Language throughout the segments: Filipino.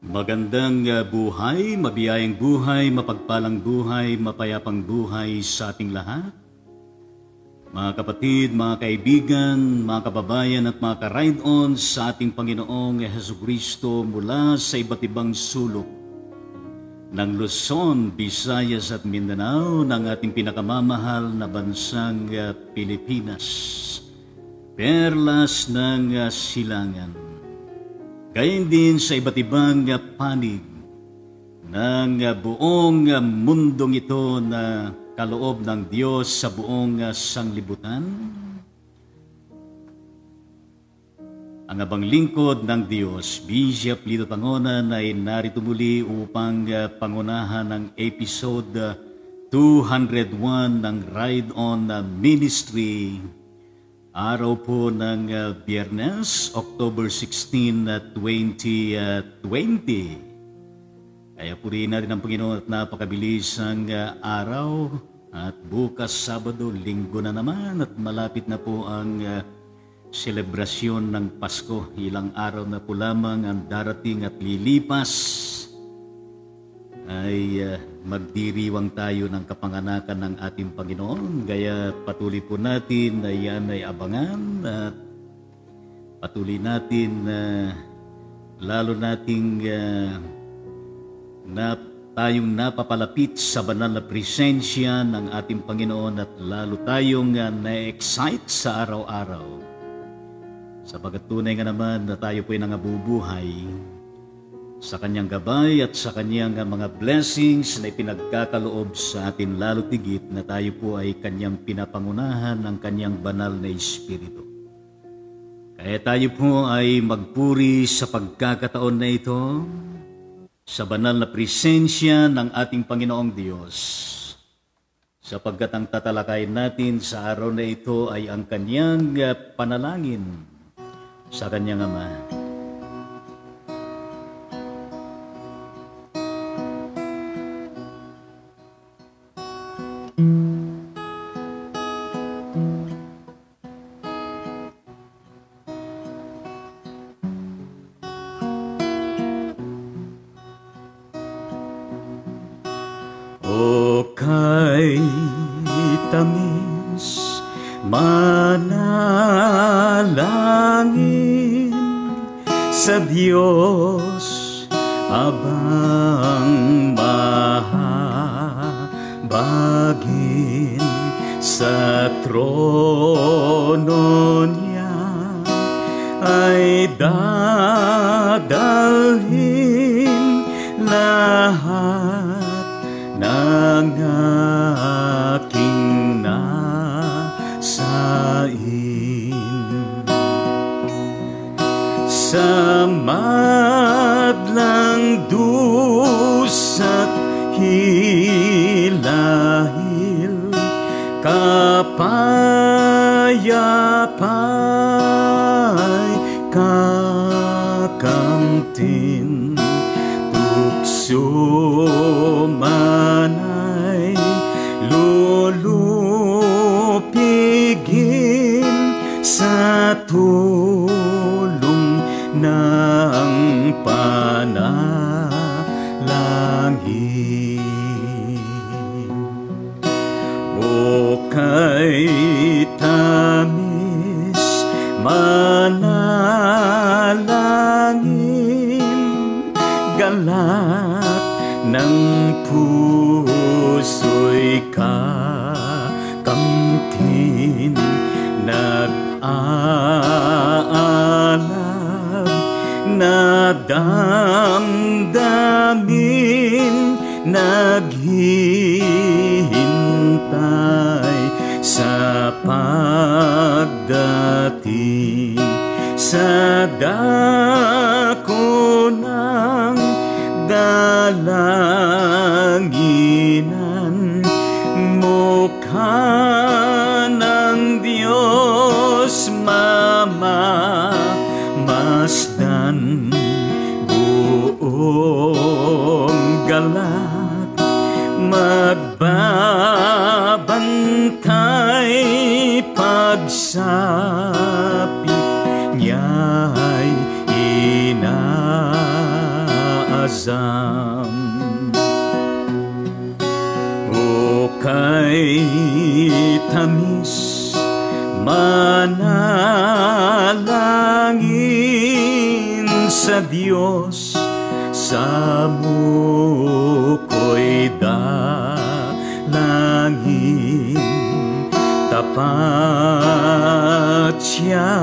Magandang buhay, mabiyayang buhay, mapagpalang buhay, mapayapang buhay sa ating lahat. Mga kapatid, mga kaibigan, mga kababayan at mga ka-ride-on sa ating Panginoong Jesucristo mula sa iba't ibang sulok ng Luzon, Visayas at Mindanao ng ating pinakamamahal na bansang Pilipinas. Perlas ng silangan. Gayon din sa iba't ibang panig ng buong mundong ito na kaloob ng Diyos sa buong sanglibutan. Ang abang lingkod ng Diyos, Bishop Lito Tangonan, ay narito muli upang pangunahan ng episode 201 ng Ride On Ministry. Araw po ng Biyernes, October 16, 2020. Kaya purihin natin ang Panginoon at napakabilis ang araw. At bukas Sabado, Linggo na naman at malapit na po ang selebrasyon ng Pasko. Ilang araw na po lamang ang darating at lilipas ay magdiriwang tayo ng kapanganakan ng ating Panginoon. Kaya patuloy po natin na yan ay abangan at patuloy natin lalo nating tayong napapalapit sa banal na presensya ng ating Panginoon at lalo tayong na-excite sa araw-araw. Sapagat tunay nga naman na tayo po ay nangabubuhay sa kanyang gabay at sa kanyang mga blessings na ipinagkakaloob sa atin, lalo tigit na tayo po ay kanyang pinapangunahan ng kanyang banal na Espiritu. Kaya tayo po ay magpuri sa pagkakataon na ito sa banal na presensya ng ating Panginoong Diyos, sapagkat ang tatalakayin natin sa araw na ito ay ang kanyang panalangin sa kanyang Ama. O kay tamis manalangin sa Diyos abang mahabagin sa trono niya ay dadalhin lahat ng aking nasain. Sa madlang dusa't hilahil kapayapa'y kakamtin, tukso manay lulupigin sa tulong ng panalangin. O kay tamis manalangin, galak ng puso'y kakamtin, nag-aalab na damdamin, naghihintay sa pagdating sa dako ng dalanginan. Mukha ng Diyos mamamasdan, buong galak magbabantay, pagsapit niya'y inaasam. sa Diyos, sa muko'y dalangin. Tapat siya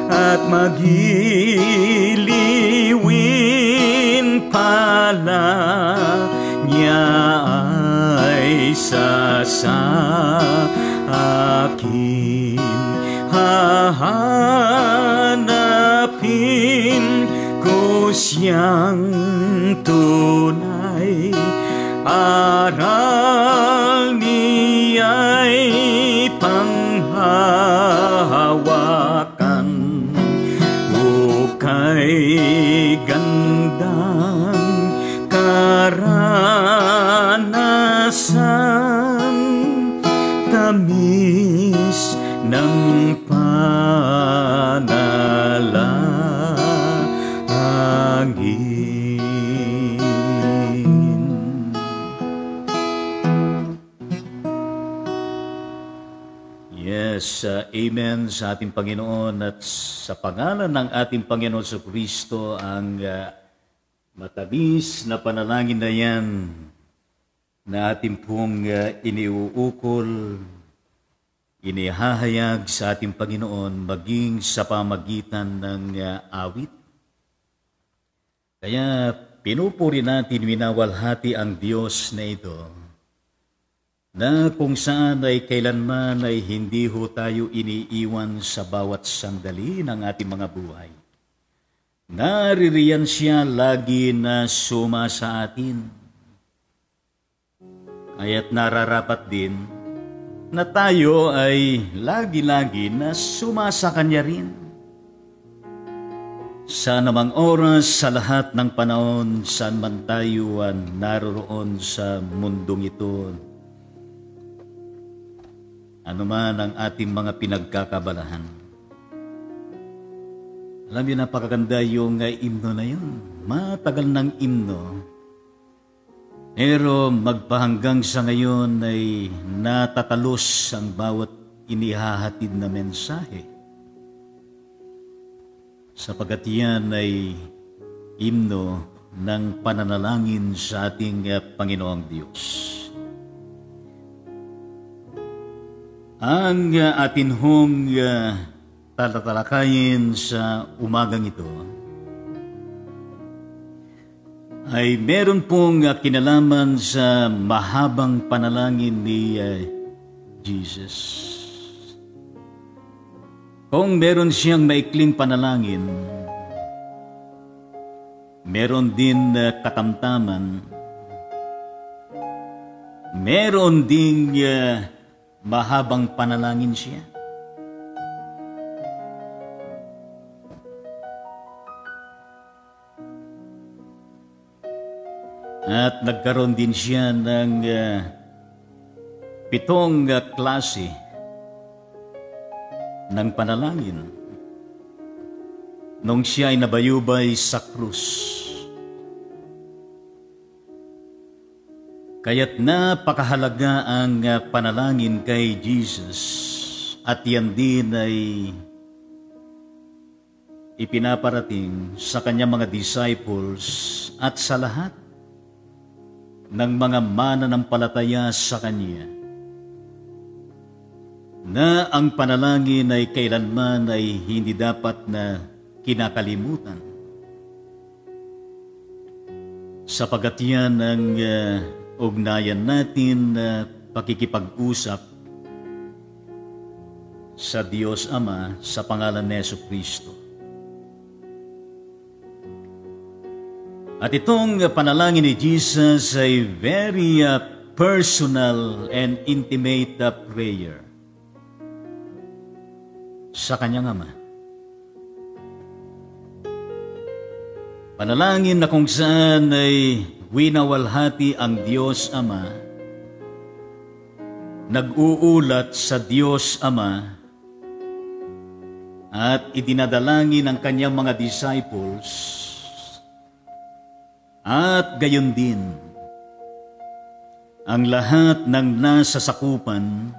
at magiliwin pala niya ay akin. Hahanapin ko siyang tunay, aral niya'y panghahawakan. Kay gandang karanasan, tamis ng panalangin. Yes, amen sa ating Panginoon, at sa pangalan ng ating Panginoon sa Kristo, ang matamis na panalangin na yan na ating pong iniuukol, inihahayag sa ating Panginoon maging sa pamagitan ng awit. Kaya pinupuri natin, minawalhati ang Diyos na ito, na kung saan ay kailanman ay hindi ho tayo iniiwan sa bawat sandali ng ating mga buhay. Naririyan siya lagi na suma sa atin. Kaya't nararapat din na tayo ay lagi-lagi na suma sa Kanya rin. Sa anumang oras, sa lahat ng panahon, saan man tayo naroroon sa mundong ito, anuman ang ating mga pinagkakabalahan. Alam niyo, napakaganda yung himno na yun. Matagal ng himno. Pero magpahanggang sa ngayon ay natatalos ang bawat inihahatid na mensahe. Sapagat yan ay himno ng pananalangin sa ating Panginoong Diyos. Ang atin hong tatalakayin sa umagang ito ay meron pong kinalaman sa mahabang panalangin ni Jesus. Kung meron siyang maikling panalangin, meron din katamtaman, meron ding mahabang panalangin siya. At nagkaroon din siya ng 7 klase ng panalangin nung siya ay nabayubay sa krus. Kaya't napakahalaga ang panalangin kay Jesus, at yan din ay ipinaparating sa kanyang mga disciples at sa lahat ng mga mananampalataya sa Kanya, na ang panalangin ay kailanman ay hindi dapat na kinakalimutan, sapagat yan ang ugnayan natin na pakikipag-usap sa Diyos Ama sa pangalan ni Jesucristo. At itong panalangin ni Jesus ay very personal and intimate prayer sa kanyang Ama. Panalangin na kung saan ay winawalhati ang Diyos Ama, nag-uulat sa Diyos Ama, at idinadalangin ng kanyang mga disciples, at gayon din ang lahat ng nasa sakupan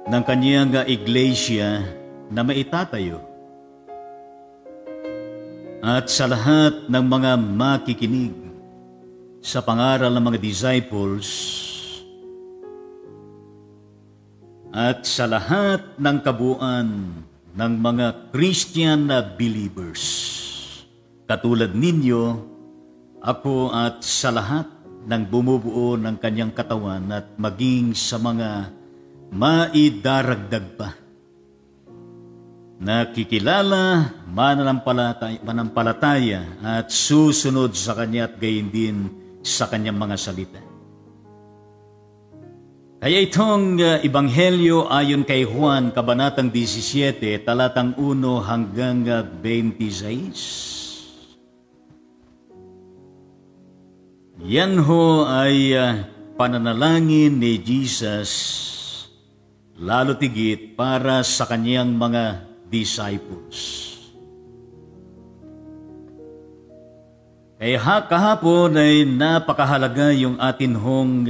ng kanyang iglesia na maitatayo at sa lahat ng mga makikinig sa pangaral ng mga disciples at sa lahat ng kabuuan ng mga Christian na believers. Katulad ninyo, ako at sa lahat ng bumubuo ng kanyang katawan at maging sa mga maidaragdag pa. Nakikilala, manampalataya at susunod sa kanya at gayon din sa kanyang mga salita. Kaya itong Ebanghelyo ayon kay Juan, Kabanatang 17, talatang 1 hanggang 26. Yan ho ay pananalangin ni Jesus, lalo tigit para sa kanyang mga disciples. Kaya kahapon ay napakahalaga yung atin hong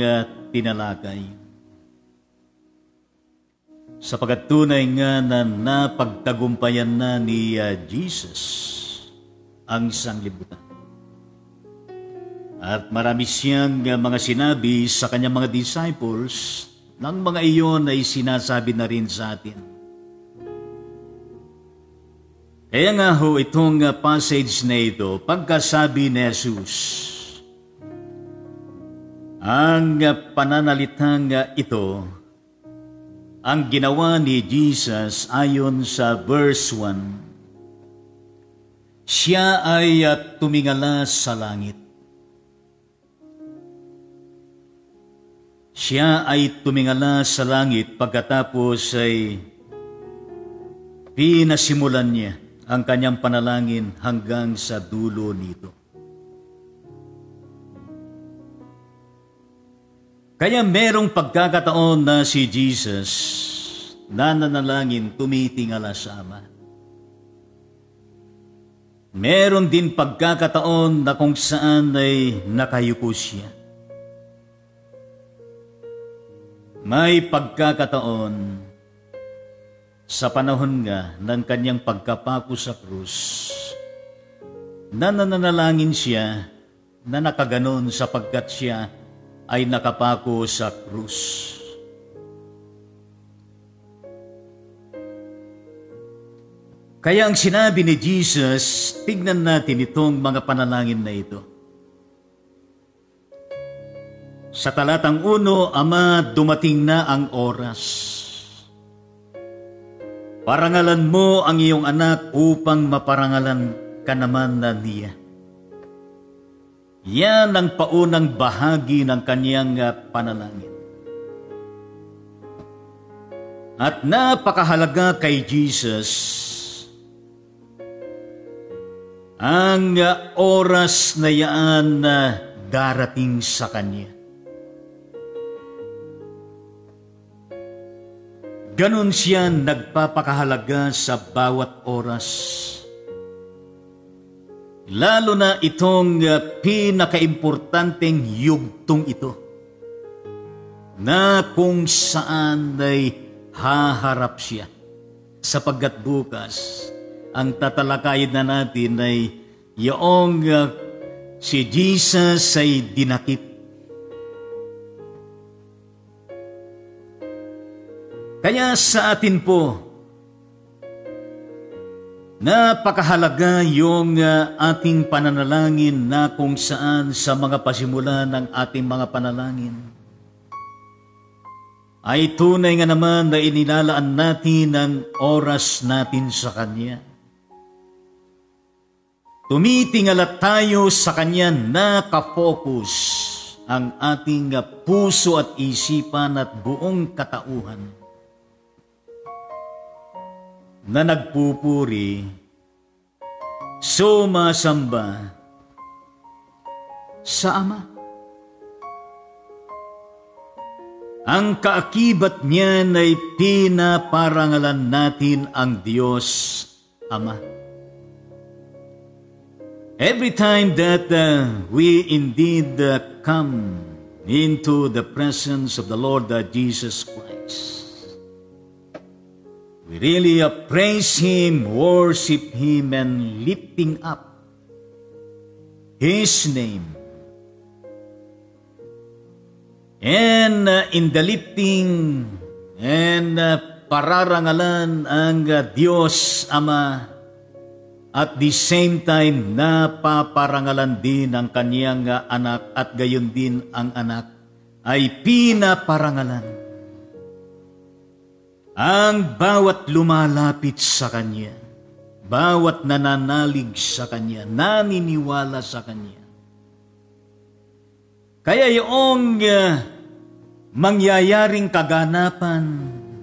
tinalakay. Sapagat tunay nga na napagtagumpayan na ni Jesus ang sanglibutan. At marami siyang mga sinabi sa kanyang mga disciples, nang mga iyon ay sinasabi na rin sa atin. Kaya nga ho itong passage na ito, pagkasabi ni Jesus, ang pananalitang ito, ang ginawa ni Jesus ayon sa verse 1, siya ay tumingala sa langit. Siya ay tumingala sa langit pagkatapos ay pinasimulan niya ang kanyang panalangin hanggang sa dulo nito. Kaya merong pagkakataon na si Jesus nananalangin, tumitingala sa Ama. Meron din pagkakataon na kung saan ay nakayuko siya. May pagkakataon sa panahon nga ng kanyang pagkapako sa krus na nananalangin siya na nakaganon sapagkat siya ay nakapako sa krus. Kaya ang sinabi ni Jesus, tignan natin itong mga panalangin na ito. Sa talatang 1, Ama, dumating na ang oras. Parangalan mo ang iyong anak upang maparangalan ka naman na niya. Yan ang paunang bahagi ng kanyang panalangin. At napakahalaga kay Jesus ang oras na yan na darating sa kanya. Ganon siya nagpapakahalaga sa bawat oras. Lalo na itong pinakaimportanteng yugtong ito na kung saan ay haharap siya. Sapagkat bukas, ang tatalakayin na natin ay yung si Jesus ay dinakip. Kaya sa atin po, napakahalaga yung ating pananalangin na kung saan sa mga pasimula ng ating mga panalangin ay tunay nga naman na inilalaan natin ang oras natin sa Kanya. Tumitingala tayo sa Kanya, nakafocus ang ating puso at isipan at buong katauhan na nagpupuri, sumasamba sa Ama. Ang kaakibat niyan ay pinaparangalan natin ang Diyos Ama. Every time that we indeed come into the presence of the Lord Jesus Christ, we really praise Him, worship Him, and lifting up His name. And in the lifting and pararangalan ang Diyos Ama, at the same time napaparangalan din ang kaniyang anak at gayon din ang anak ay pinaparangalan. Ang bawat lumalapit sa Kanya, bawat nananalig sa Kanya, naniniwala sa Kanya. Kaya yung mangyayaring kaganapan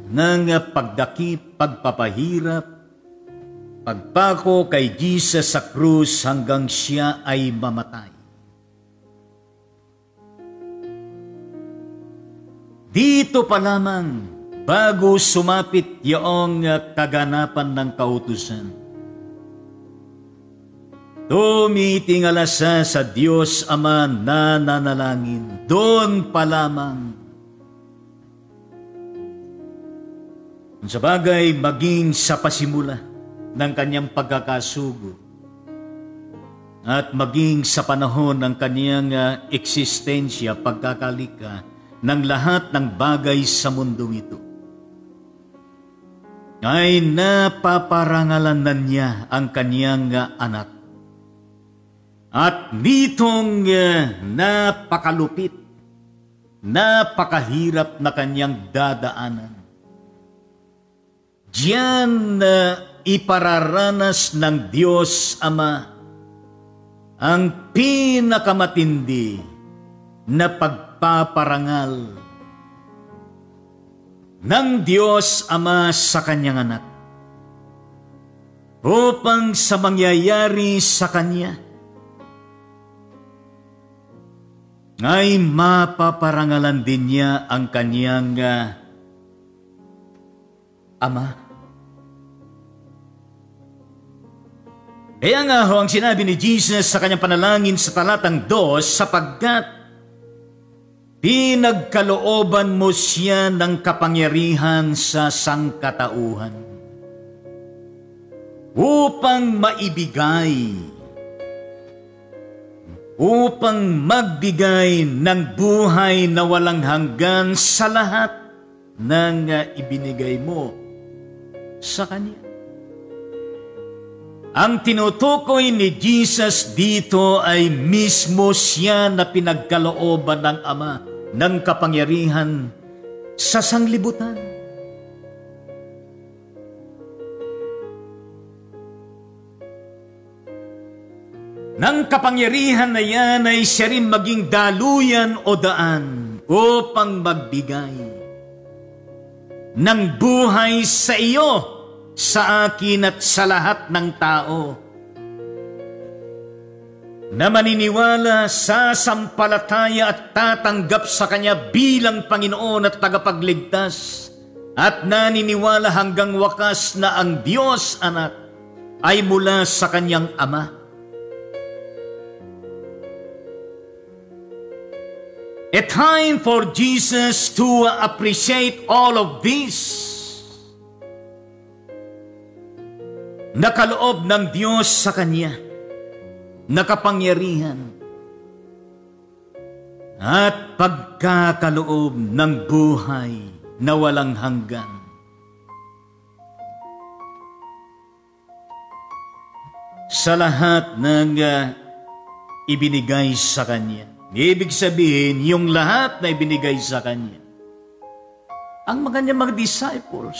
ng pagdakip, pagpapahirap, pagpako kay Jesus sa krus hanggang siya ay mamatay. Dito pa lamang, bago sumapit yung kaganapan ng kautusan, tumitingala siya sa Diyos Ama na nanalangin. Doon pa lamang. Sa bagay, maging sa pasimula ng kanyang pagkakasugo at maging sa panahon ng kanyang eksistensya, pagkakalika ng lahat ng bagay sa mundong ito, ay napaparangalan na niya ang kanyang anak. At nitong napakalupit, napakahirap na kanyang dadaanan, diyan ipararanas ng Diyos Ama ang pinakamatindi na pagpaparangal ng Diyos Ama sa kanyang anak, upang sa mangyayari sa kanya ay mapaparangalan din niya ang kanyang Ama. Kaya nga ho ang sinabi ni Jesus sa kanyang panalangin sa talatang 2, sapagkat pinagkalooban mo siya ng kapangyarihan sa sangkatauhan upang maibigay, upang magbigay ng buhay na walang hanggan sa lahat ng ibinigay mo sa Kanya. Ang tinutukoy ni Jesus dito ay mismo siya na pinagkalooban ng Ama ng kapangyarihan sa sanglibutan. Nang kapangyarihan na yan ay siya rin maging daluyan o daan upang magbigay ng buhay sa iyo, sa akin at sa lahat ng tao na maniniwala, sa sampalataya at tatanggap sa Kanya bilang Panginoon at tagapagligtas, at naniniwala hanggang wakas na ang Diyos Anak ay mula sa Kanyang Ama. A time for Jesus to appreciate all of this. Nakaloob ng Diyos sa Kanya, nakapangyarihan, at pagkakaloob ng buhay na walang hanggan. Sa lahat ng ibinigay sa Kanya. Ibig sabihin, yung lahat na ibinigay sa Kanya, ang mga disciples,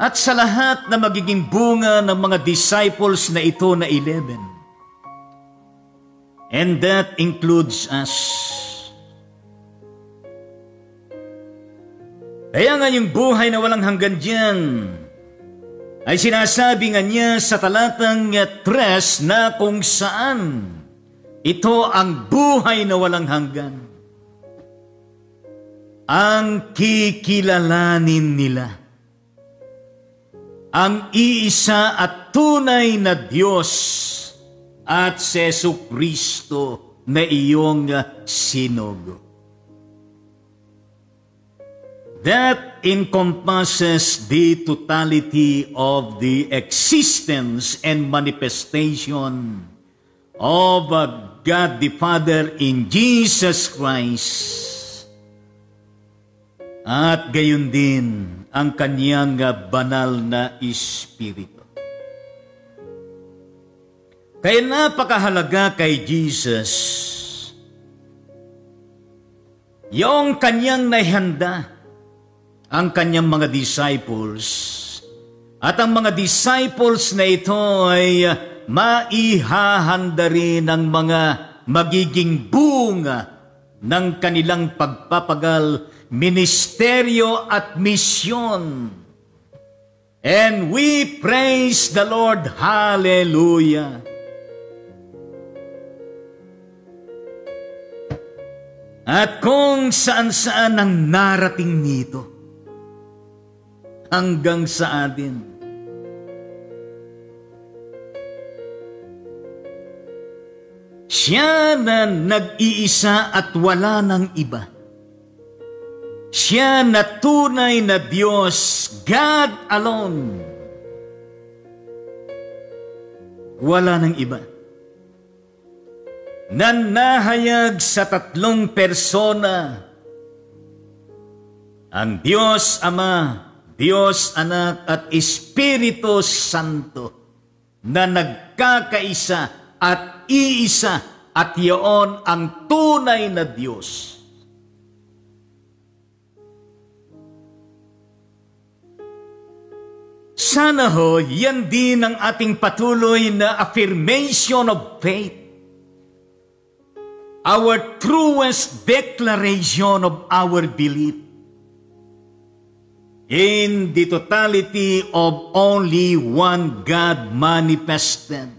at sa lahat na magiging bunga ng mga disciples na ito na 11. And that includes us. Kaya nga yung buhay na walang hanggan diyan ay sinasabi nga niya sa talatang 3 na kung saan ito ang buhay na walang hanggan. Ang kikilalanin nila ang iisa at tunay na Diyos at si Jesucristo na iyong sinugo. That encompasses the totality of the existence and manifestation of God the Father in Jesus Christ. At gayon din ang kanyang banal na Espiritu. Kaya napakahalaga kay Jesus yung kanyang naihanda ang kanyang mga disciples. At ang mga disciples na ito ay maihahanda rin ang mga magiging bunga ng kanilang pagpapagal, ministeryo at misyon. And we praise the Lord. Hallelujah. At kung saan-saan ang narating nito, hanggang sa atin, siya na nag-iisa at wala ng iba. Siya na tunay na Diyos, God alone. Wala ng iba. Nanahayag sa tatlong persona, ang Diyos Ama, Diyos Anak at Espiritu Santo, na nagkakaisa at iisa, at iyon ang tunay na Diyos. Sana ho, yan din ang ating patuloy na affirmation of faith. Our truest declaration of our belief in the totality of only one God manifested.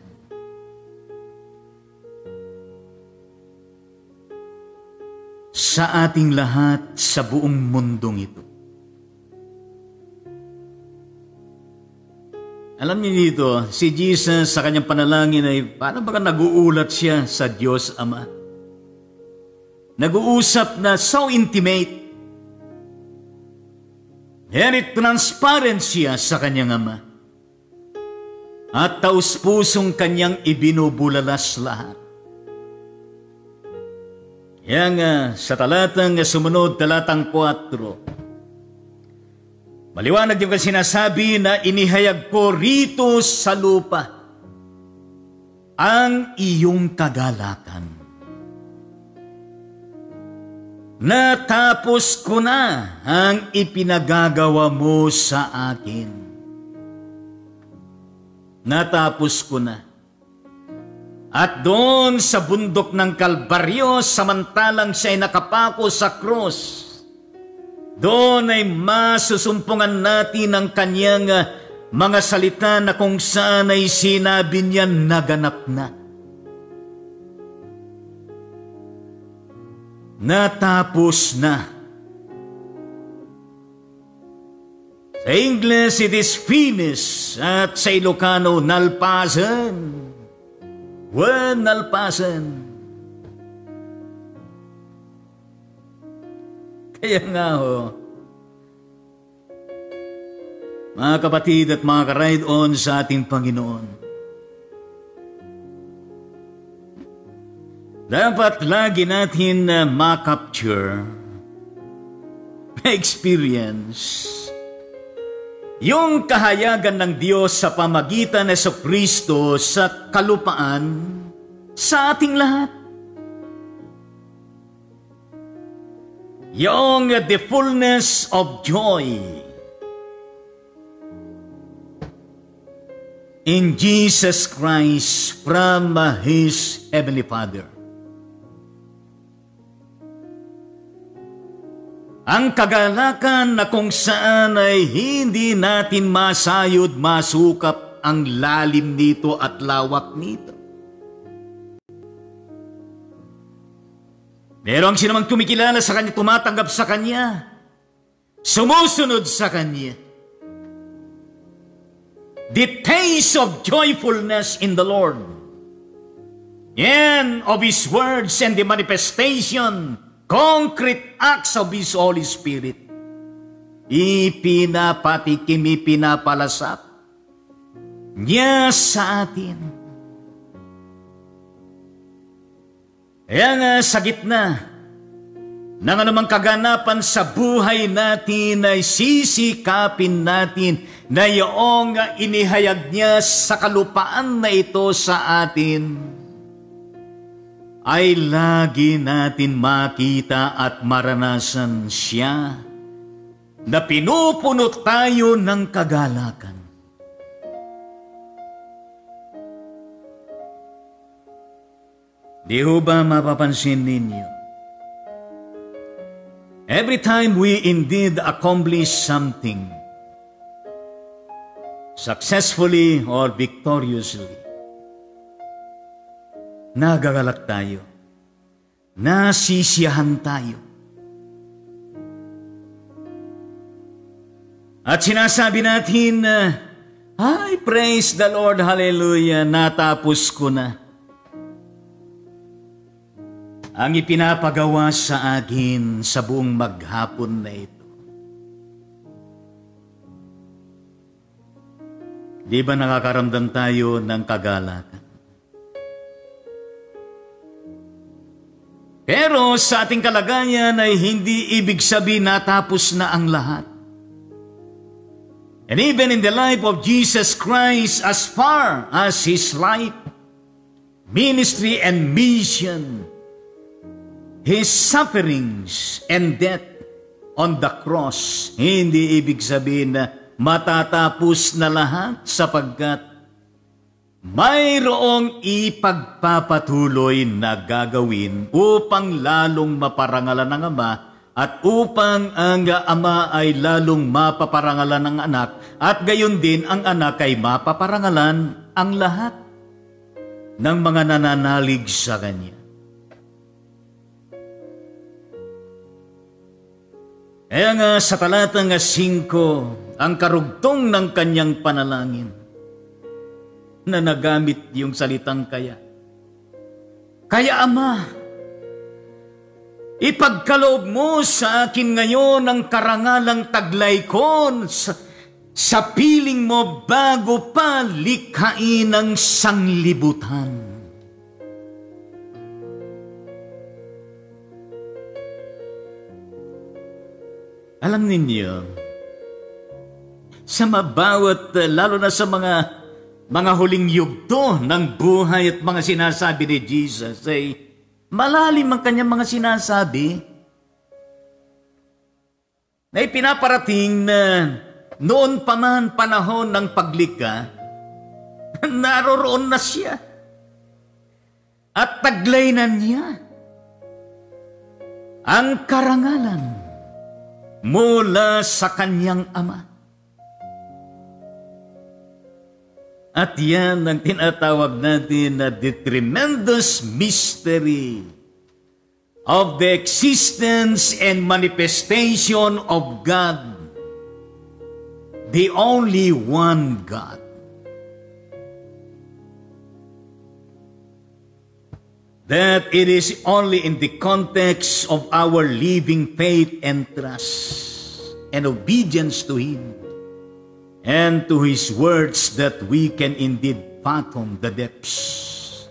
Sa ating lahat sa buong mundong ito. Alam niyo dito, si Jesus sa kanyang panalangin ay parang baka nag-uulat siya sa Diyos Ama. Nag-uusap na so intimate. Very transparent siya sa kanyang Ama. At taus-pusong kanyang ibinubulalas lahat. Yan nga, sa talatang sumunod, talatang 4. Maliwanag yung sinasabi na inihayag ko rito sa lupa ang iyong kagalakan. Natapos ko na ang ipinagagawa mo sa akin. Natapos ko na. At doon sa bundok ng Kalbaryo, samantalang siya ay nakapako sa krus, doon ay masusumpungan natin ang kanyang mga salita na kung saan ay sinabi niya naganap na. Natapos na. Sa English, it is finished. At sa Ilocano, nalpasan. Nalpasan. Kaya nga mga kapatid at mga ka-ride on sa ating Panginoon, dapat lagi natin ma-capture, ma-experience yung kahayagan ng Diyos sa pamagitan ng Kristo sa kalupaan sa ating lahat. Yung the fullness of joy in Jesus Christ from His Heavenly Father. Ang kagalakan na kung saan ay hindi natin masayod, masukap ang lalim nito at lawak nito. Pero ang sinamang kumikilala sa Kanya, tumatanggap sa Kanya, sumusunod sa Kanya. The taste of joyfulness in the Lord, and of His words and the manifestation, concrete acts of His Holy Spirit, ipinapatikim, ipinapalasap niya sa atin. Kaya nga sa gitna ng anumang kaganapan sa buhay natin ay sisikapin natin na iyong inihayag niya sa kalupaan na ito sa atin ay lagi natin makita at maranasan siya na pinupuno tayo ng kagalakan. Di ho ba mapapansin ninyo? Every time we indeed accomplish something, successfully or victoriously, nagagalak tayo, nasisiyahan tayo. At sinasabi natin na, ay, praise the Lord, hallelujah, natapos ko na. Ang ipinapagawa sa akin sa buong maghapon na ito. Di ba nakakaramdam tayo ng kagalakan? Pero sa ating kalagayan ay hindi ibig sabihin natapos na ang lahat. And even in the life of Jesus Christ, as far as His life, ministry, and mission, His sufferings and death on the cross, hindi ibig sabihin na matatapos na lahat sapagkat mayroong ipagpapatuloy na gagawin upang lalong maparangalan ng Ama at upang ang Ama ay lalong mapaparangalan ng anak at gayon din ang anak ay mapaparangalan ang lahat ng mga nananalig sa Kanya. Kaya nga sa talatang 5, ang karugtong ng kanyang panalangin na nagamit yung salitang kaya. Kaya Ama, ipagkaloob mo sa akin ngayon ang karangalang taglay ko sa piling mo bago pa likhain ang sanglibutan. Alam ninyo, sa mabawat, lalo na sa mga huling yugto ng buhay at mga sinasabi ni Jesus, ay malalim ang kanyang mga sinasabi na ipinaparating na noon pa man panahon ng paglikha, naroroon na siya at taglay na niya ang karangalan mula sa kanyang Ama. At yan ang tinatawag natin na the tremendous mystery of the existence and manifestation of God, the only one God. That it is only in the context of our living faith and trust and obedience to Him and to His words that we can indeed fathom the depths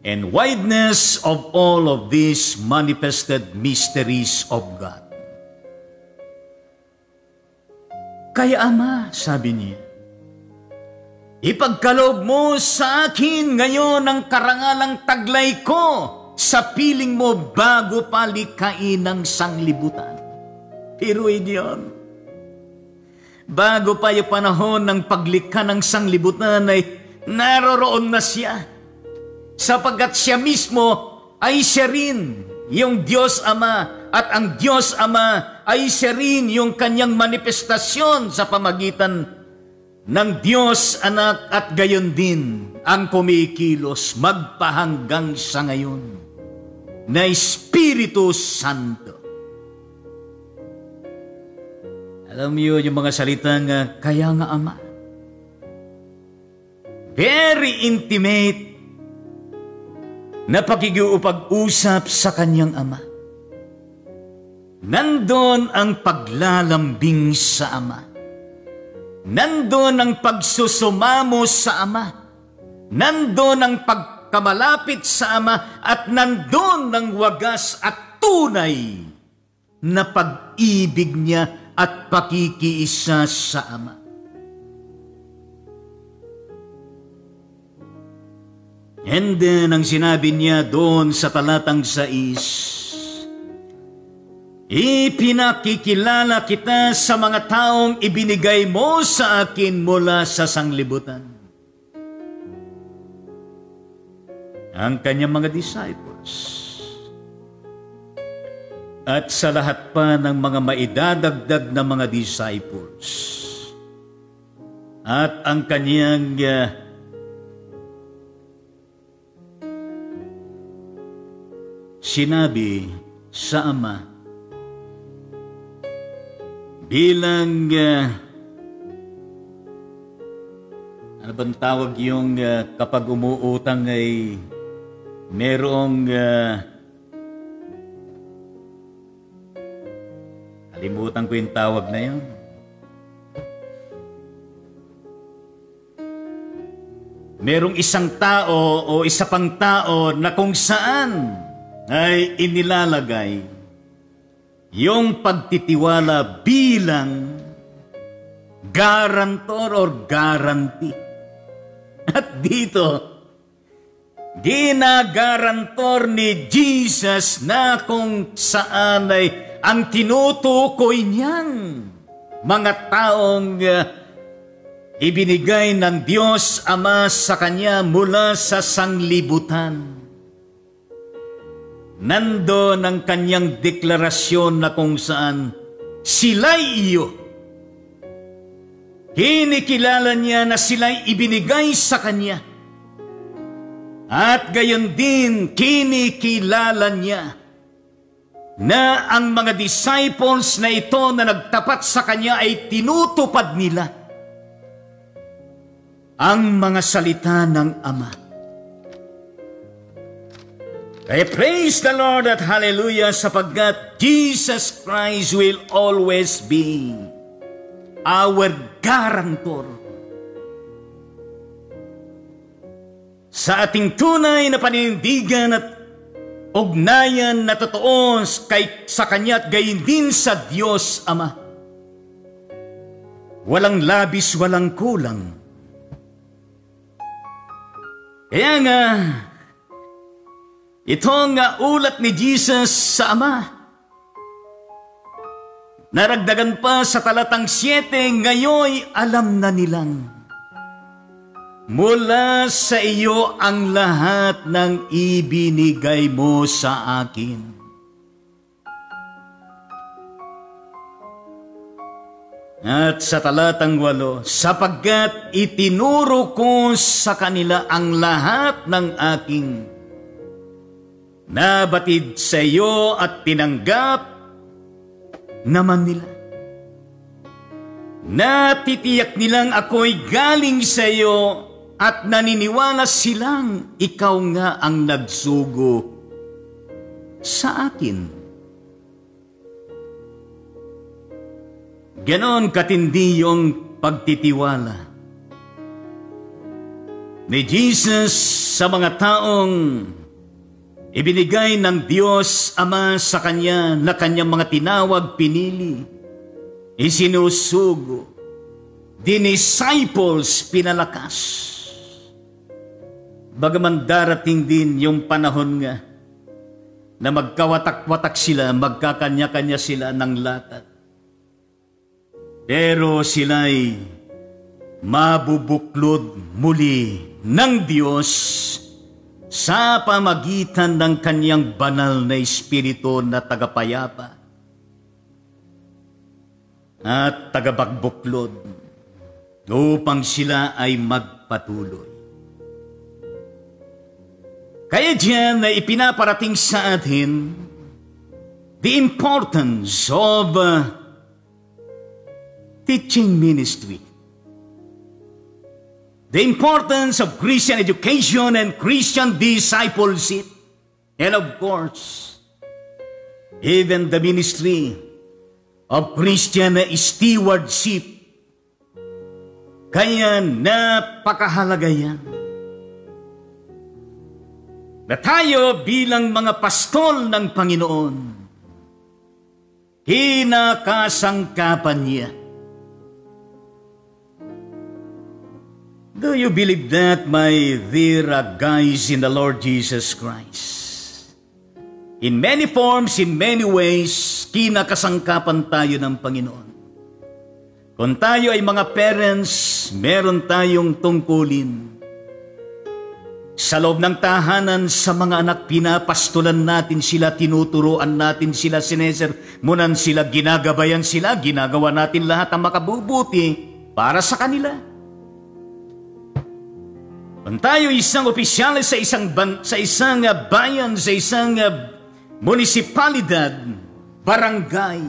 and wideness of all of these manifested mysteries of God. Kaya Ama, sabi niya, ipagkaloob mo sa akin ngayon ang karangalang taglay ko sa piling mo bago pa likhain ang sanglibutan. Piruin yun. Bago pa yung panahon ng paglikha ng sanglibutan ay naroroon na siya. Sapagkat siya mismo ay siya rin yung Diyos Ama at ang Diyos Ama ay siya rin yung kanyang manifestasyon sa pamagitan ng Diyos Anak at gayon din ang kumikilos magpahanggang sa ngayon na Espiritu Santo. Alam niyo yung mga salitang kaya nga Ama. Very intimate na pakikiupag-usap sa kanyang Ama. Nandun ang paglalambing sa Ama. Nandun ang pagsusumamo sa Ama. Nandun ang pagkamalapit sa Ama at nandun ng wagas at tunay na pag-ibig niya at pakikiisa sa Ama. And then, ang sinabi niya doon sa talatang 6, ipinakikilala kita sa mga taong ibinigay mo sa akin mula sa sanglibutan. Ang kanyang mga disciples. At sa lahat pa ng mga maidadagdag na mga disciples. At ang kanyang sinabi sa Ama bilang ano bang tawag yung kapag umuutang ay merong kalimutan ko yung tawag na yun. Merong isang tao o isa pang tao na kung saan ay inilalagay yung pagtitiwala bilang guarantor or guarantee. At dito, ginagarantor ni Jesus na kung saan ay ang tinutukoy niyang mga taong ibinigay ng Diyos Ama sa Kanya mula sa sanglibutan. Nando ng kanyang deklarasyon na kung saan sila'y iyo. Kinikilala niya na sila'y ibinigay sa kanya. At gayon din kinikilala niya na ang mga disciples na ito na nagtapat sa kanya ay tinutupad nila ang mga salita ng Ama. I praise the Lord at hallelujah sapagkat Jesus Christ will always be our guarantor. Sa ating tunay na paninindigan at ugnayan na totoo sa Kanya at gayon din sa Diyos Ama. Walang labis, walang kulang. Kaya nga, itong ulat ni Jesus sa Ama, naragdagan pa sa talatang 7, ngayon alam na nilang, mula sa iyo ang lahat ng ibinigay mo sa akin. At sa talatang 8, sapagkat itinuro ko sa kanila ang lahat ng aking nabatid sa iyo at tinanggap naman nila. Natitiyak nilang ako'y galing sa iyo at naniniwala silang ikaw nga ang nagsugo sa akin. Ganon katindi yung pagtitiwala ni Jesus sa mga taong ibinigay ng Diyos Ama sa Kanya na Kanyang mga tinawag, pinili, isinusugo, disciples, pinalakas. Bagaman darating din yung panahon nga na magkawatak-watak sila, magkakanya-kanya sila ng latat. Pero sila'y mabubuklod muli ng Diyos sa pamagitan ng Kanyang banal na Espiritu na tagapayapa at tagapagbuklod upang sila ay magpatuloy. Kaya diyan na ipinaparating sa atin the importance of teaching ministry. The importance of Christian education and Christian discipleship. And of course, even the ministry of Christian stewardship. Kaya napakahalaga yan. na tayo bilang mga pastol ng Panginoon, kinakasangkapan niya. Do you believe that, my dear guys in the Lord Jesus Christ? In many forms, in many ways, kinakasangkapan tayo ng Panginoon. Kung tayo ay mga parents, meron tayong tungkulin. Sa loob ng tahanan, sa mga anak, pinapastulan natin sila, tinuturuan natin sila, sinesermonan sila, ginagabayan sila, ginagawa natin lahat ang makabubuti para sa kanila. Kung tayo isang opisyal sa isang bayan, sa isang munisipalidad, barangay,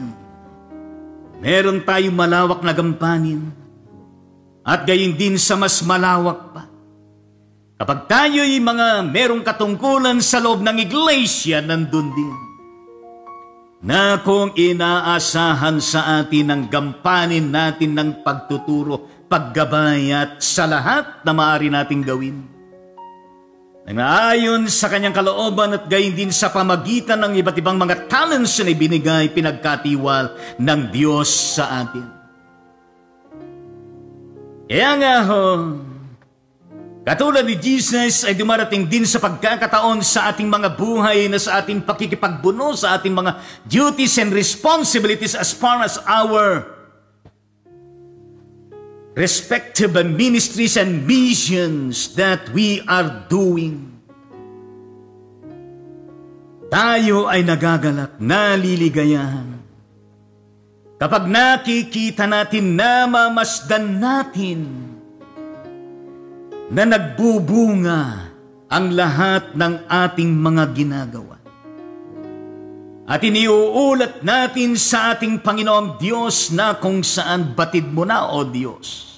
meron tayong malawak na gampanin at gayon din sa mas malawak pa. Kapag tayo'y merong katungkulan sa loob ng iglesia, nandun din na kung inaasahan sa atin ang gampanin natin ng pagtuturo, paggabay at sa lahat na maaari nating gawin. Nang sa kanyang kalooban at gayon din sa pamagitan ng iba't ibang mga talents na ibinigay, pinagkatiwal ng Diyos sa atin. Kaya nga katulad ni Jesus ay dumarating din sa pagkakataon sa ating mga buhay na sa ating pakikipagbuno sa ating mga duties and responsibilities as far as our respective ministries and missions that we are doing. Tayo ay nagagalak, naliligayahan kapag nakikita natin, namamasdan natin na nagbubunga ang lahat ng ating mga ginagawa. At iniuulat natin sa ating Panginoong Diyos na kung saan batid mo na, O Diyos,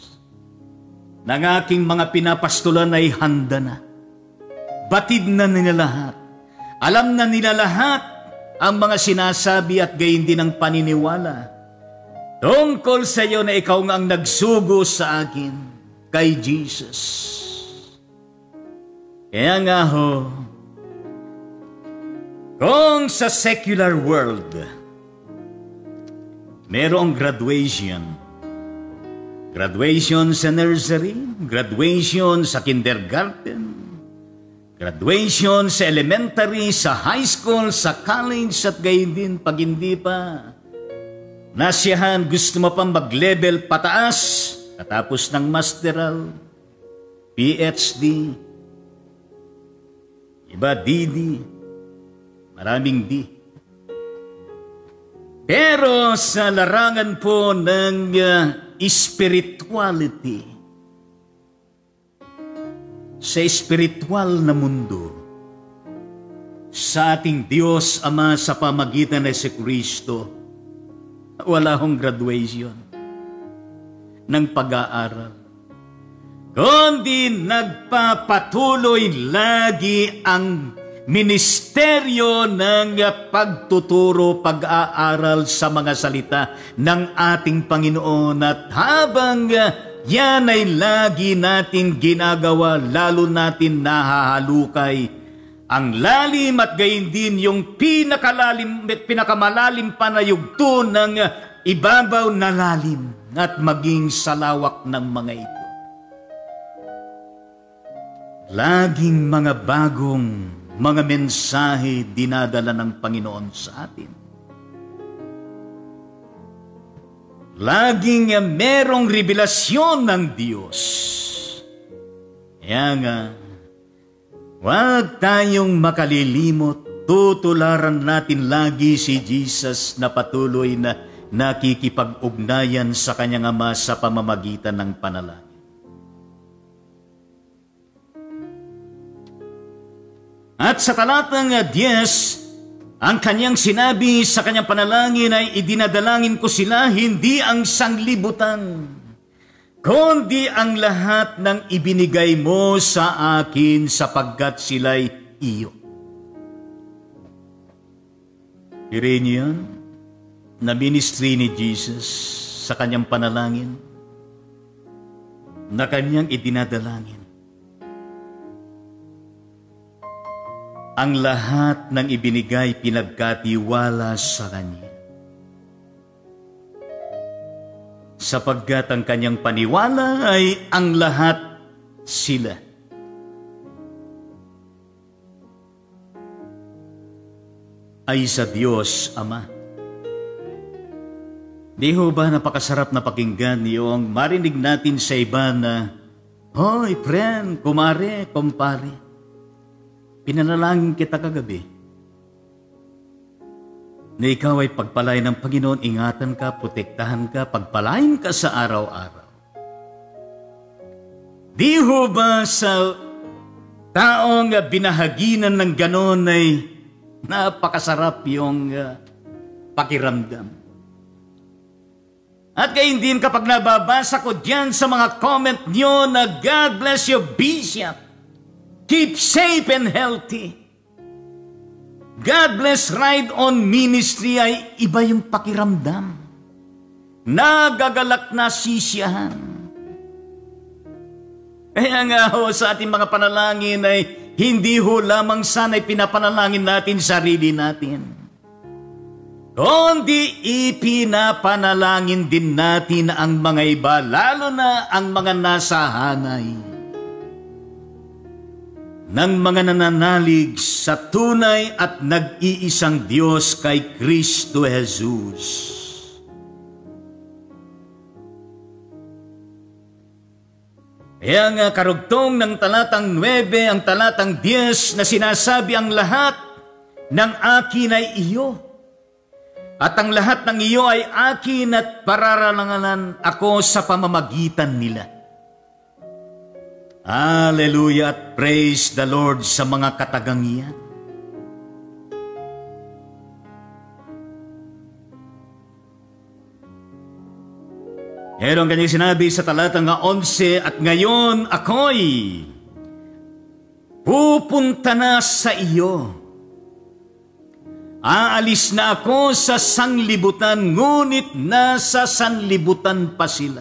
ng aking mga pinapastulan ay handa na. Batid na nila lahat. Alam na nila lahat ang mga sinasabi at gayon din ang paniniwala tungkol sa iyo na ikaw nga ang nagsugo sa akin kay Jesus. Kaya nga kung sa secular world, merong graduation sa nursery, graduation sa kindergarten, graduation sa elementary, sa high school, sa college, at gayon din pag hindi pa nasiyahan, gusto mo pang mag-level pataas, katapos ng masteral, PhD, iba DD, maraming D. Pero sa larangan po ng spirituality, sa spiritual na mundo, sa ating Diyos Ama sa pamagitan ng si Kristo, wala hong graduation ng pag-aaral, kundi nagpapatuloy lagi ang ministeryo ng pagtuturo, pag-aaral sa mga salita ng ating Panginoon. At habang yan ay lagi natin ginagawa, lalo natin nahahalukay ang lalim at gayon din yung pinakamalalim pa na yugto ng ibabaw na lalim at maging salawak ng mga ito. Laging mga bagong mga mensahe dinadala ng Panginoon sa atin. Laging merong revelasyon ng Diyos. Kaya nga, huwag tayong makalilimot, tutularan natin lagi si Jesus na patuloy na nakikipag-ugnayan sa kanyang Ama sa pamamagitan ng panalangin. At sa talatang 10, ang kanyang sinabi sa kanyang panalangin ay idinadalangin ko sila hindi ang sanglibutan, kundi ang lahat ng ibinigay mo sa akin sapagkat sila'y iyo. Piriin niyo yan na ministry ni Jesus sa kanyang panalangin na kanyang idinadalangin. ang lahat ng ibinigay pinagkatiwala sa Kanya. Sapagkat ang Kanyang paniwala ay ang lahat sila. Ay sa Diyos Ama. Di ho ba napakasarap na pakinggan yung marinig natin sa iba na, "Hoy, friend, kumare, kumpare, pinanalangin kita kagabi na ikaw ay pagpalain ng Panginoon, ingatan ka, protektahan ka, pagpalain ka sa araw-araw." Di ho ba sa taong binahaginan ng ganon ay napakasarap yung pakiramdam? At gayon din kapag nababasa ko diyan sa mga comment nyo na God bless you, Bishop. Keep safe and healthy. God bless Ride On Ministry ay iba yung pakiramdam. Nagagalak na sisiyahan. Kaya nga ho sa ating mga panalangin ay hindi ho lamang sana'y pinapanalangin natin sarili natin, kundi ipinapanalangin din natin ang mga iba, lalo na ang mga nasa hanay ng mga nananalig sa tunay at nag-iisang Diyos kay Kristo Jesus. Kaya nga karugtong ng talatang 9, ang talatang 10 na sinasabi, ang lahat ng akin ay iyo. At ang lahat ng iyo ay akin at pararalanganan ako sa pamamagitan nila. Hallelujah at praise the Lord sa mga katagang iyan. Merong kanyang sinabi sa talatang 11, at ngayon ako'y pupunta na sa iyo. Aalis na ako sa sanglibutan, ngunit nasa sanlibutan pa sila.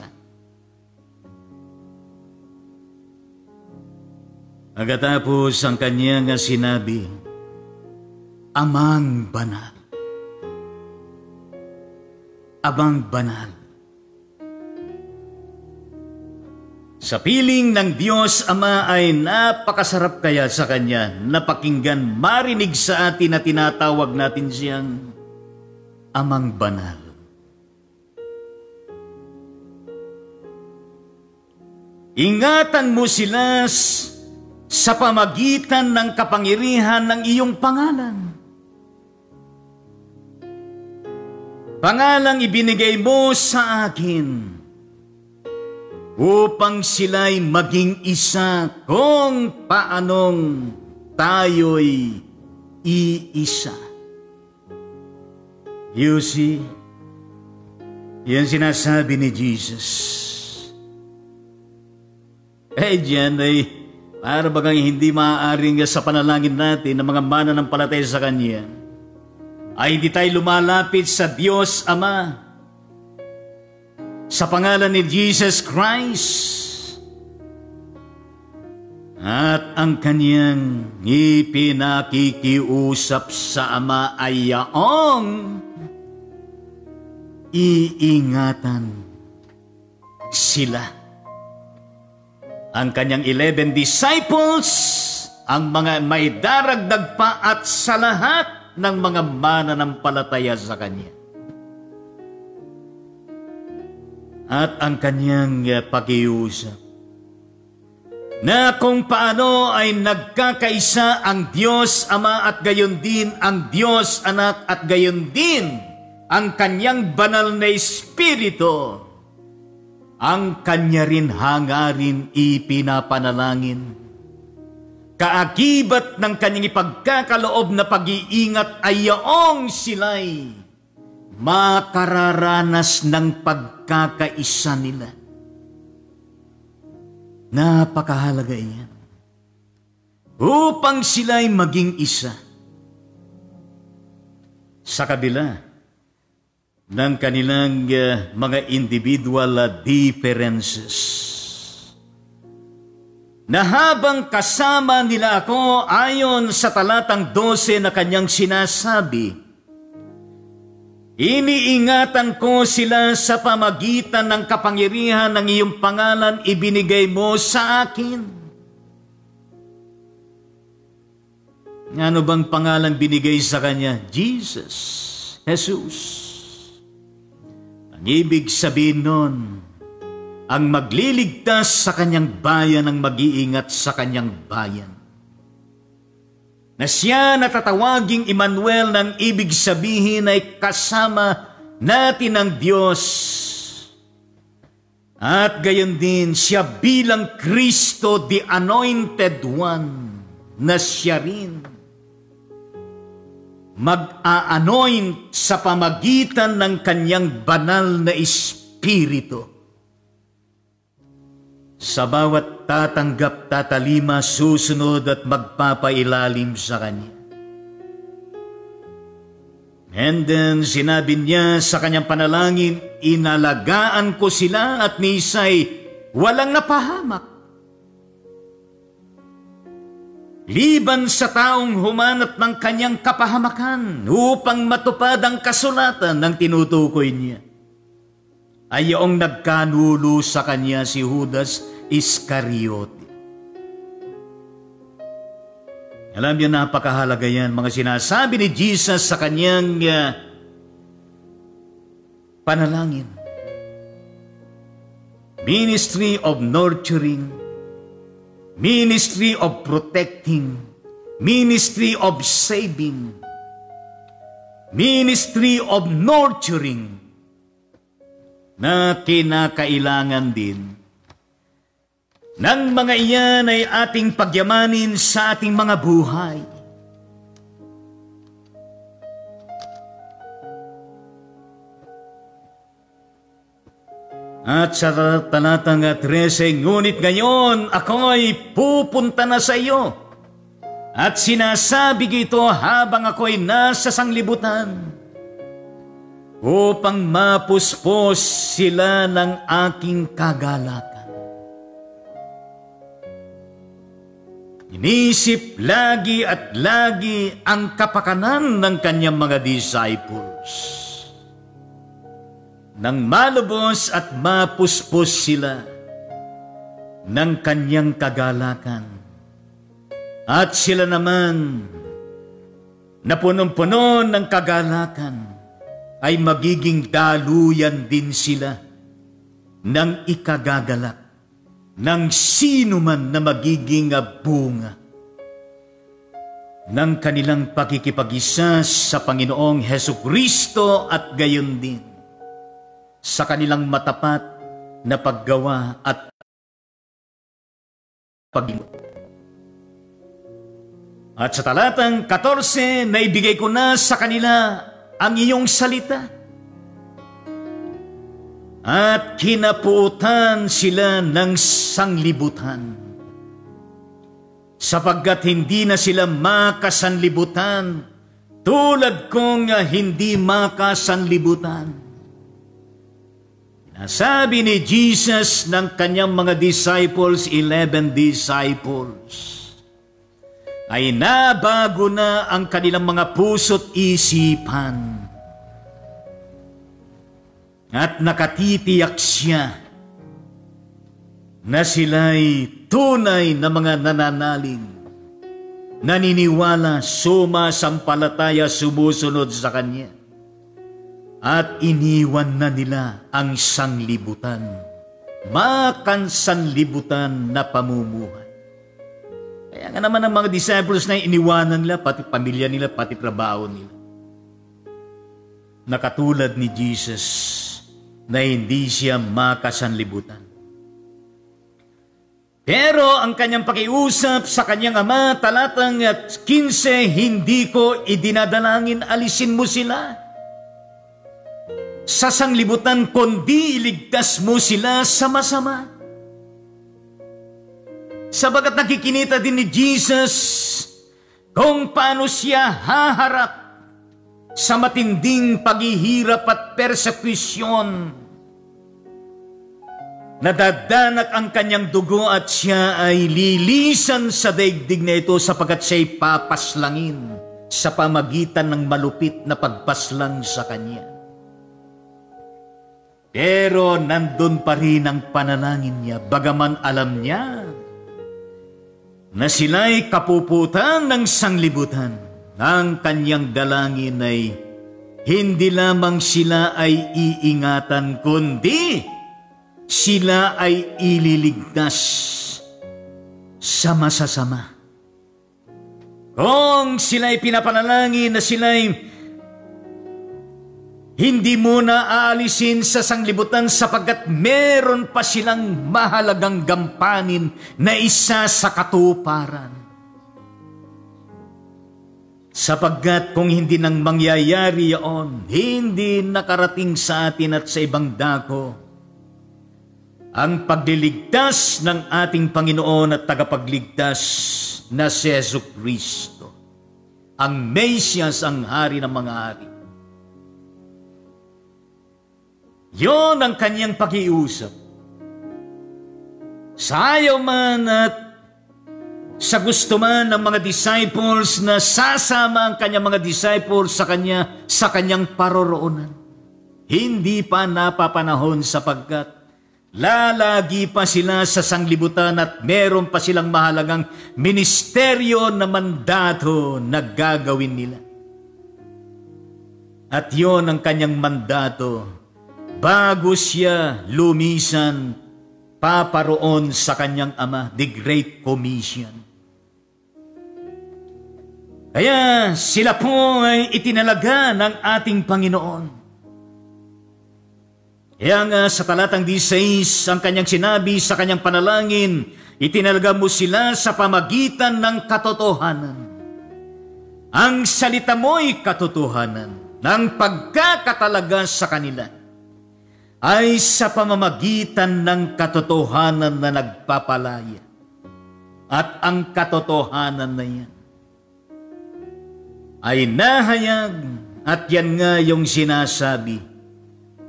Pagkatapos ang kanyang sinabi, Amang banal. Amang banal. Sa piling ng Diyos Ama ay napakasarap kaya sa Kanya na pakinggan, marinig sa atin na tinatawag natin siyang Amang Banal. Ingatan mo sila sa pamagitan ng kapangyarihan ng iyong pangalan. Pangalang ibinigay mo sa akin upang sila'y maging isa kung paanong tayo'y iisa. You see, yan sinasabi ni Jesus. Diyan ay para bagang hindi maaaring sa panalangin natin ng mga mananampalataya sa Kanya ay hindi tayo lumalapit sa Diyos Ama sa pangalan ni Jesus Christ, at ang Kanyang ipinakikiusap sa Ama ay yaong iingatan sila. Ang Kanyang 11 disciples, ang mga may daragdag pa at sa lahat ng mga mananampalataya sa Kanya. At ang Kanyang pakiusap na kung paano ay nagkakaisa ang Diyos Ama at gayon din ang Diyos Anak at gayon din ang Kanyang banal na Espiritu, ang Kanya rin hangarin ipinapanalangin. Kaakibat ng Kanyang ipagkakaloob na pag-iingat ay yaong sila'y makararanas ng pagkakaisa nila. Napakahalaga iyan. Upang sila'y maging isa sa kabila ng kanilang mga individual differences. na habang kasama nila ako ayon sa talatang 12 na kanyang sinasabi, iniingatan ko sila sa pamagitan ng kapangyarihan ng iyong pangalan ibinigay mo sa akin. Ano bang pangalan binigay sa kanya? Jesus, Jesus. Ang ibig sabihin nun, ang magliligtas sa kanyang bayan ang mag-iingat sa kanyang bayan. Na siya natatawaging Emmanuel ng ibig sabihin ay kasama natin ang Diyos. At gayon din siya bilang Kristo, the Anointed One, na siya rin mag-a-anoint sa pamagitan ng kanyang banal na Espiritu. Sa bawat tatanggap, tatalima, susunod at magpapailalim sa kanya. And then sinabi niya sa kanyang panalangin, inalagaan ko sila at ni isa'y walang napahamak. Liban sa taong humanap ng kanyang kapahamakan upang matupad ang kasulatan ng tinutukoy niya, ay yung nagkanulo sa kanya si Judas Iscariote. Alam niyo, napakahalaga yan, mga sinasabi ni Jesus sa kanyang panalangin. Ministry of nurturing, ministry of protecting, ministry of saving, ministry of nurturing, na kinakailangan din ng mga iyan ay ating pagyamanin sa ating mga buhay. At sa talatang 13, ngunit ngayon ako'y pupunta na sa iyo at sinasabi ito habang ako'y nasa sanglibutan, upang mapuspos sila ng aking kagalakan. Inisip lagi at lagi ang kapakanan ng kanyang mga disciples. Nang malubos at mapuspos sila ng kanyang kagalakan. At sila naman na punong-puno ng kagalakan, ay magiging daluyan din sila ng ikagagalak ng sino man na magiging bunga ng kanilang pakikipag-isa sa Panginoong Hesukristo at gayon din sa kanilang matapat na paggawa at pag-ibig. At sa talatang 14, naibigay ko na sa kanila ang iyong salita. At kinapuutan sila ng sanglibutan, sapagkat hindi na sila makasanlibutan tulad kong hindi makasanlibutan. Nasabi ni Jesus ng kanyang mga disciples, 11 disciples, ay nabago na ang kanilang mga puso't isipan. At nakatitiyak siya na sila'y tunay na mga nananalig, naniniwala, sumasampalataya, sumusunod sa Kanya. At iniwan na nila ang sanglibutan, makansanlibutan na pamumuhay. Kaya nga naman ang mga disciples na iniwanan nila, pati pamilya nila, pati trabaho nila. Nakatulad ni Jesus na hindi siya makasanlibutan. Pero ang kanyang pakiusap sa kanyang ama, talatang 15, hindi ko idinadalangin alisin mo sila sa sanglibutan, kundi iligtas mo sila sa masama. Sabagat nakikinita din ni Jesus kung paano siya haharap sa matinding paghihirap at persekusyon Nadadanak ang kanyang dugo at siya ay lilisan sa daigdig na ito sapagkat siya'y papaslangin sa pamagitan ng malupit na pagpaslang sa kanya. Pero nandun pa rin ang panalangin niya, bagaman alam niya na sila'y kapuputan ng sanglibutan. Ang kanyang dalangin ay hindi lamang sila ay iingatan, kundi sila ay ililigtas sa masasama. Kung sila'y pinapanalangin na sila'y hindi muna aalisin sa sanglibutan sapagkat meron pa silang mahalagang gampanin na isa sa katuparan. Sapagkat kung hindi nang mangyayari yaon, hindi nakarating sa atin at sa ibang dako ang pagliligtas ng ating Panginoon at tagapagligtas na si Jesucristo, ang Mesiyas, ang Hari ng mga hari. Yon ang kanyang pag-iusap. Sa ayaw man at sa gusto man ng mga disciples na sasama ang kanyang mga disciples sa kanyang paroroonan, hindi pa napapanahon sapagkat lalagi pa sila sa sanglibutan at meron pa silang mahalagang ministeryo na mandato na gagawin nila. At yon ang kanyang mandato bago siya lumisan paparoon sa kanyang ama, the Great Commission. Kaya sila po ay itinalaga ng ating Panginoon. Kaya nga sa talatang 16, ang kanyang sinabi sa kanyang panalangin, itinalaga mo sila sa pamagitan ng katotohanan. Ang salita mo'y katotohanan, ng pagkakatalaga sa kanila ay sa pamamagitan ng katotohanan na nagpapalaya. At ang katotohanan na yan ay nahayag, at yan nga yung sinasabi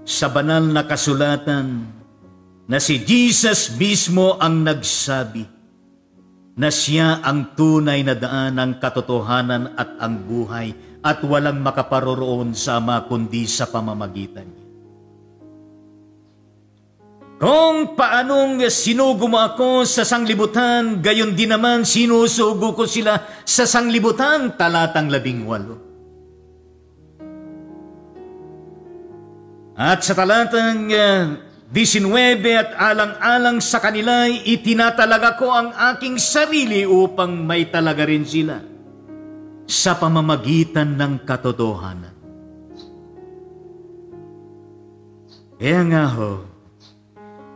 sa banal na kasulatan na si Jesus mismo ang nagsabi na siya ang tunay na daan, ang katotohanan at ang buhay, at walang makaparoroon sa Ama kundi sa pamamagitan niya. Kung paanong sinugo mo ako sa sanglibutan, gayon din naman sinusugo ko sila sa sanglibutan, talatang 18. At sa talatang 19 at alang-alang sa kanila, itinatalaga ko ang aking sarili upang may talaga rin sila sa pamamagitan ng katotohanan. Kaya nga ho,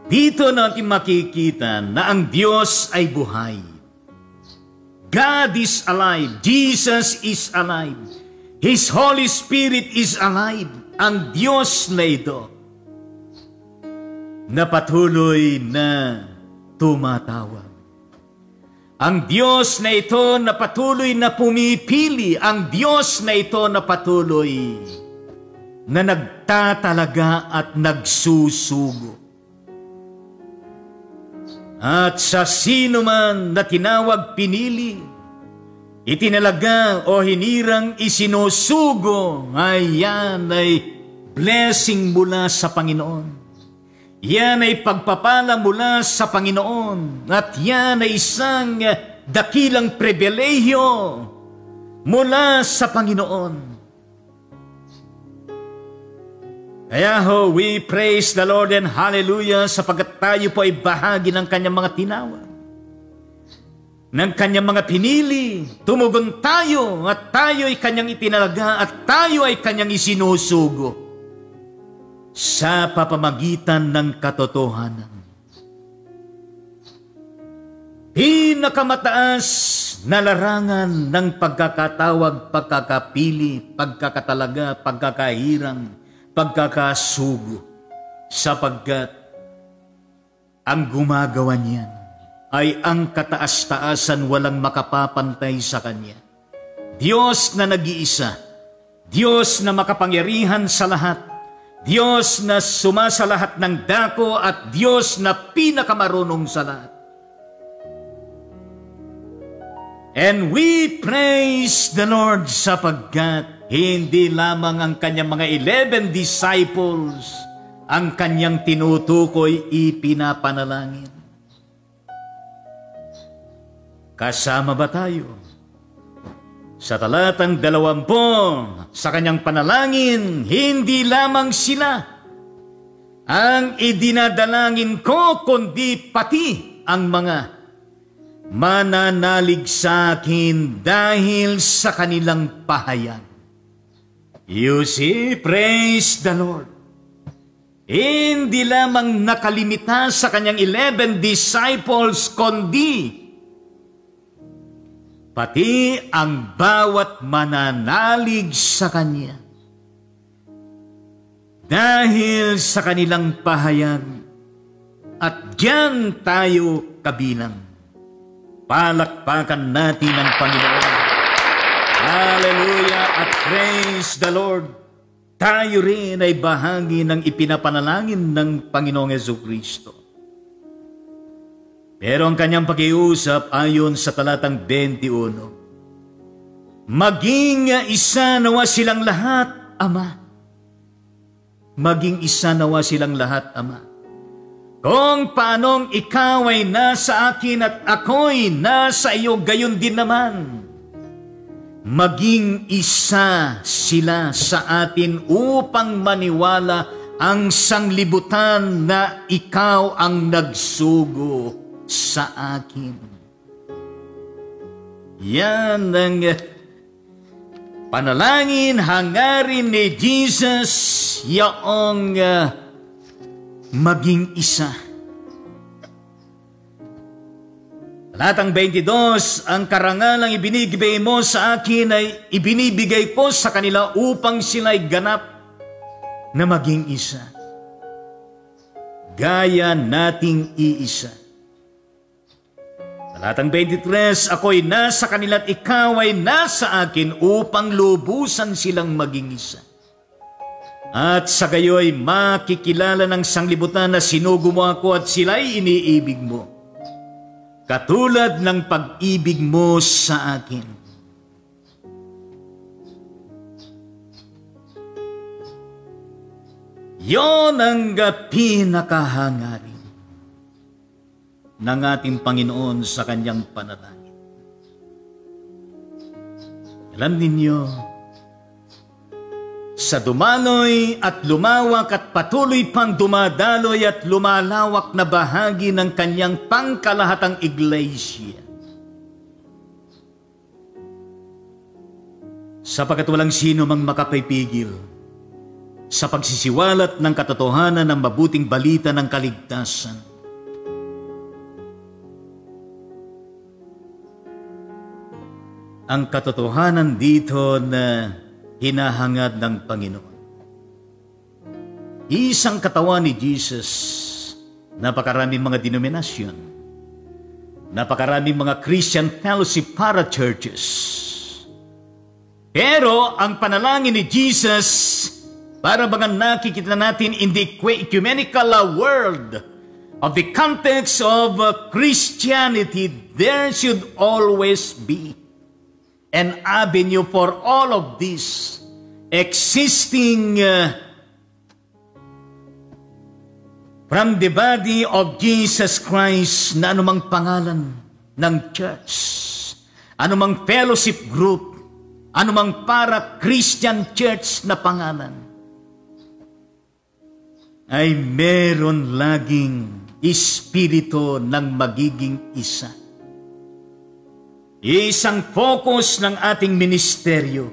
dito natin makikita na ang Diyos ay buhay. God is alive. Jesus is alive. His Holy Spirit is alive. Ang Diyos na ito na patuloy na tumatawag. Ang Diyos na ito na patuloy na pumipili. Ang Diyos na ito na patuloy na nagtatalaga at nagsusugo. At sa sino man na tinawag, pinili, itinalaga o hinirang isinusugo, ay yan ay blessing mula sa Panginoon. Yan ay pagpapala mula sa Panginoon. At yan ay isang dakilang pribilehiyo mula sa Panginoon. Kaya ho, we praise the Lord and hallelujah sapagkat tayo po ay bahagi ng kanyang mga tinawag, ng kanyang mga pinili. Tumugon tayo at tayo ay kanyang itinalaga at tayo ay kanyang isinusugo sa papamagitan ng katotohanan. Pinakamataas na larangan ng pagkakatawag, pagkakapili, pagkakatalaga, pagkakahirang, pagkakasugo, sapagkat ang gumagawa niyan ay ang kataas-taasan, walang makapapantay sa Kanya. Diyos na nag-iisa, Diyos na makapangyarihan sa lahat, Diyos na sumasa lahat ng dako at Diyos na pinakamarunong sa lahat. And we praise the Lord sapagkat hindi lamang ang kanyang mga 11 disciples ang kanyang tinutukoy ipinapanalangin. Kasama ba tayo? Sa talatang 20 sa kanyang panalangin, hindi lamang sila ang idinadalangin ko, kundi pati ang mga mananalig sa akin dahil sa kanilang pahayag. You see, praise the Lord. Hindi lamang nakalimita sa kanyang 11 disciples, kundi pati ang bawat mananalig sa kanya. Dahil sa kanilang pahayag, at diyan tayo kabilang. Palakpakan natin ang Panginoon. Hallelujah at praise the Lord. Tayo rin ay bahagi ng ipinapanalangin ng Panginoong Jesucristo. Pero ang kanyang pag-iusap ayon sa talatang 21, maging isa nawa silang lahat, Ama. Maging isa nawa silang lahat, Ama. Kung paanong ikaw ay nasa akin at ako'y nasa iyo, gayon din naman. Maging isa sila sa atin upang maniwala ang sanglibutan na ikaw ang nagsugo sa akin. Yan ang panalangin, hangarin ni Jesus, yaong maging isa. Talatang 22, ang karangalang ibinibigay mo sa akin ay ibinibigay ko sa kanila upang sila'y ganap na maging isa. Gaya nating iisa. Talatang 23, ako'y nasa kanila at ikaw ay nasa akin upang lubusan silang maging isa. At sa gayo'y makikilala ng sanglibutan na sinugo mo ako at sila'y iniibig mo, katulad ng pag-ibig mo sa akin. Yon ang pinakahangarin ng ating Panginoon sa kanyang panalangin. Alam ninyo, sa dumaloy at lumawak at patuloy pang dumadaloy at lumalawak na bahagi ng kanyang pangkalahatang iglesia, sapagkat walang sino mang makapipigil sa pagsisiwalat ng katotohanan ng mabuting balita ng kaligtasan. Ang katotohanan dito na hinahangad ng Panginoon. Isang katawan ni Jesus, napakaraming mga denominasyon, napakaraming mga Christian fellowship para churches. Pero ang panalangin ni Jesus, para bang nakikita natin in the ecumenical world of the context of Christianity, there should always be an avenue for all of this existing from the body of Jesus Christ na anumang pangalan ng church, anumang fellowship group, anumang para-Christian church na pangalan, ay meron laging espiritu ng magiging isa. Isang focus ng ating ministeryo,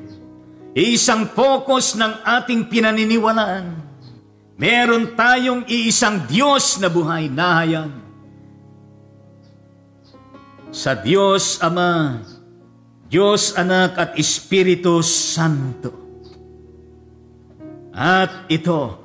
isang focus ng ating pinaniniwalaan. Meron tayong iisang Diyos na buhay na hayag. Sa Diyos Ama, Diyos Anak at Espiritu Santo. At ito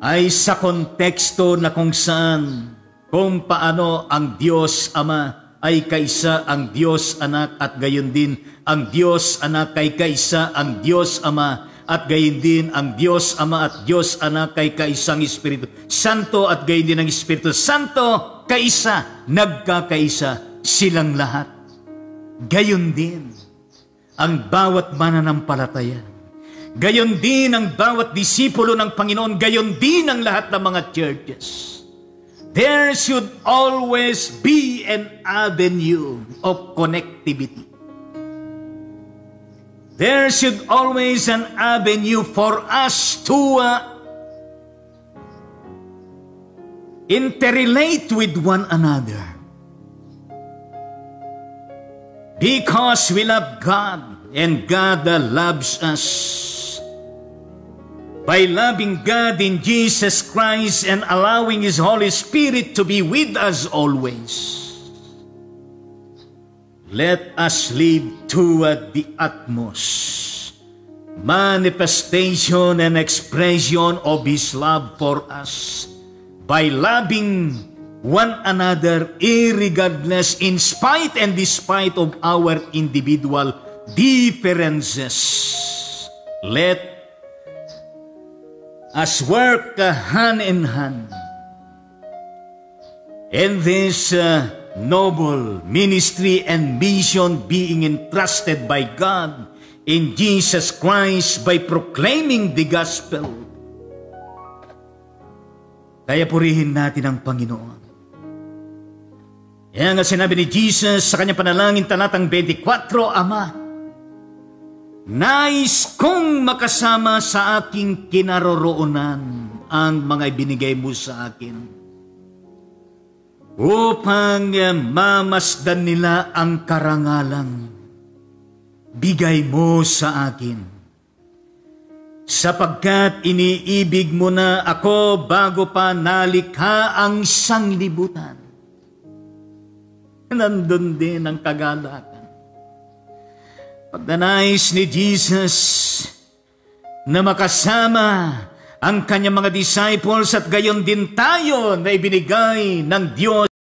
ay sa konteksto na kung saan, kung paano ang Diyos Ama ay kaisa ang Diyos Anak at gayon din ang Diyos Anak kay kaisa ang Diyos Ama at gayon din ang Diyos Ama at Diyos Anak kay kaisang Espiritu Santo at gayon din ang Espiritu Santo kaisa, nagkakaisa silang lahat. Gayon din ang bawat mananampalataya. Gayon din ang bawat disipulo ng Panginoon. Gayon din ang lahat ng mga churches. There should always be an avenue of connectivity. There should always an avenue for us to interrelate with one another. Because we love God and God loves us. By loving God in Jesus Christ and allowing His Holy Spirit to be with us always. Let us live toward the utmost manifestation and expression of His love for us by loving one another irregardless, in spite and despite of our individual differences. Let us work hand in hand in this noble ministry and mission being entrusted by God in Jesus Christ by proclaiming the gospel. Kaya purihin natin ang Panginoon. Yan nga sinabi ni Jesus sa kanyang panalangin, talatang 24, Ama, nais kong makasama sa aking kinaroroonan ang mga ibinigay mo sa akin upang mamasdan nila ang karangalang bigay mo sa akin. Sapagkat iniibig mo na ako bago pa nalikha ang sanglibutan. Nandun din ang kagalakan. Pagdanais ni Jesus na makasama ang kanyang mga disciples at gayon din tayo na ibinigay ng Diyos